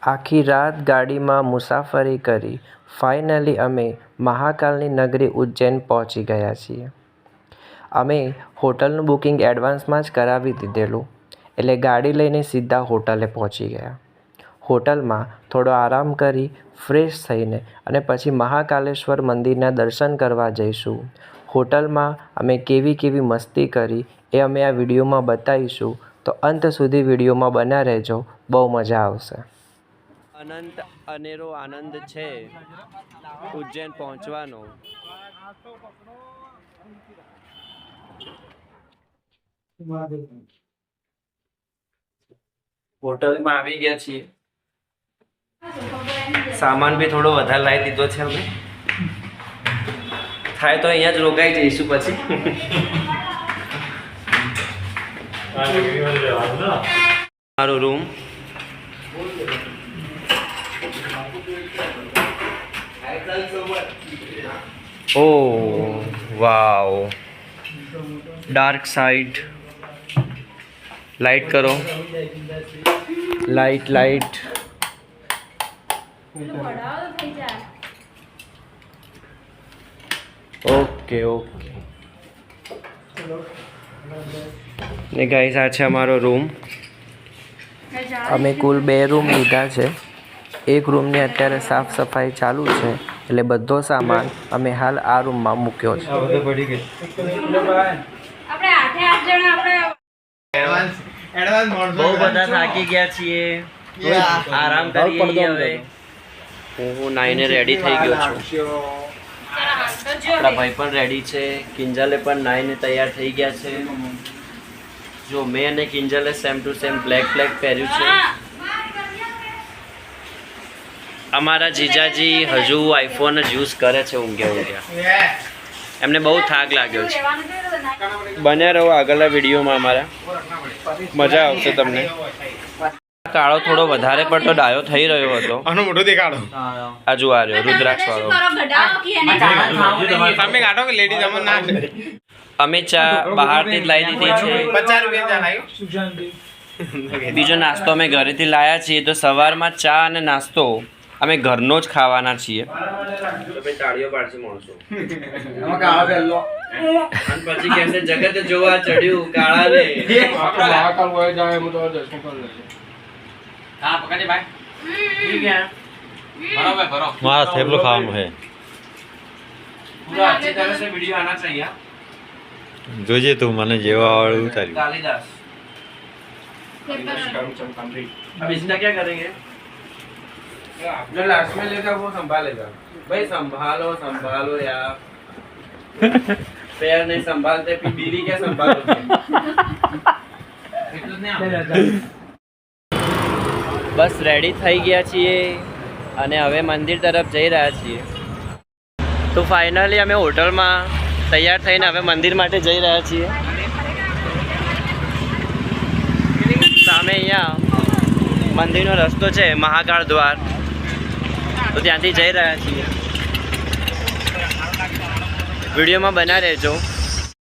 આખી રાત ગાડીમાં મુસાફરી કરી ફાઇનલી અમે મહાકાલની નગરી ઉજ્જૈન પહોંચી ગયા છીએ. અમે હોટલનું બુકિંગ એડવાન્સમાં જ કરાવી દીધેલું, એટલે ગાડી લઈને સીધા હોટલે પહોંચી ગયા. હોટલમાં થોડો આરામ કરી ફ્રેશ થઈને અને પછી મહાકાલેશ્વર મંદિરના દર્શન કરવા જઈશું. હોટલમાં અમે કેવી મસ્તી કરી એ અમે આ વિડીયોમાં બતાવીશું, તો અંત સુધી વિડીયોમાં બન્યા રહેજો, બહુ મજા આવશે. અનંત અનેરો આનંદ છે ઉજ્જૈન પહોંચવાનો. હોટલમાં આવી ગયા છીએ. સામાન બી થોડો વધારે લાવી દીધો છે અમે. થાય તો અહીંયા જ રોકાઈ જઈશું પછી. મારો room. Oh, wow. Dark side. Light करो. लाइट. ओके. ने गाइस आ છે અમારો રૂમ. અમે કુલ 2 રૂમ લીધા છે. એક રૂમની અત્યારે સાફ સફાઈ ચાલુ છે, એટલે બધો સામાન અમે હાલ આ રૂમમાં મૂક્યો છે. બહુ બધા થાકી ગયા છીએ, આરામ કરીએ હવે. હું નાઈને રેડી થઈ ગયો છું. આપણા ભાઈ પણ રેડી છે, કિંજલે પણ નાઈને તૈયાર થઈ ગયા છે. જો મેં અને કિંજલે સેમ ટુ સેમ બ્લેક પહેર્યું છે. અમારા જીજાજી હજુ આઈફોન જ યુઝ કરે છે ઊંઘ્યા. એમને બહુ થાક લાગ્યો છે. બન્યા રહો આગળના વિડીયોમાં, અમારા મજા આવશે તમને. કાળો થોડો વધારે પડતો ડાયો થઈ રહ્યો હતો. આનો મોટો દેખાડો. આ જો આ રહ્યો રુદ્રાક્ષ વાળો. અમે ચા બહારથી જ લાવી દીધી છે. બીજો નાસ્તો અમે ઘરેથી લાયા છીએ, તો સવારમાં ચા અને નાસ્તો અમે ઘરનો જ ખાવાના છીએ. તાળીઓ પાડશે માણસો. પછી કહેશે જગત જોવા ચડ્યું કાળાને. હા પકડે ભાઈ. ઠીક હે. બરાબર. મારા થેપલો ખાવાનું છે. પૂરા अच्छी तरह से वीडियो आना चाहिए. જોજે તું મને જેવા વાળું ઉતારી. કાલિદાસ. अब इसका क्या करेंगे? जो लास्ट में लेगा वो संभालेगा. भाई संभालो यार. पैर नहीं संभालते फिर बीवी क्या संभालोगे? बस रेडी થઈ ગયા છીએ અને હવે મંદિર તરફ જઈ રહ્યા છીએ. તો ફાઇનલી અમે હોટલમાં તૈયાર થઈને હવે મંદિર માટે જઈ રહ્યા છીએ. સામે અહીંયા મંદિરનો રસ્તો છે, મહાકાળ દ્વાર, તો ત્યાંથી જઈ રહ્યા છીએ. વિડીયોમાં બના રહેજો.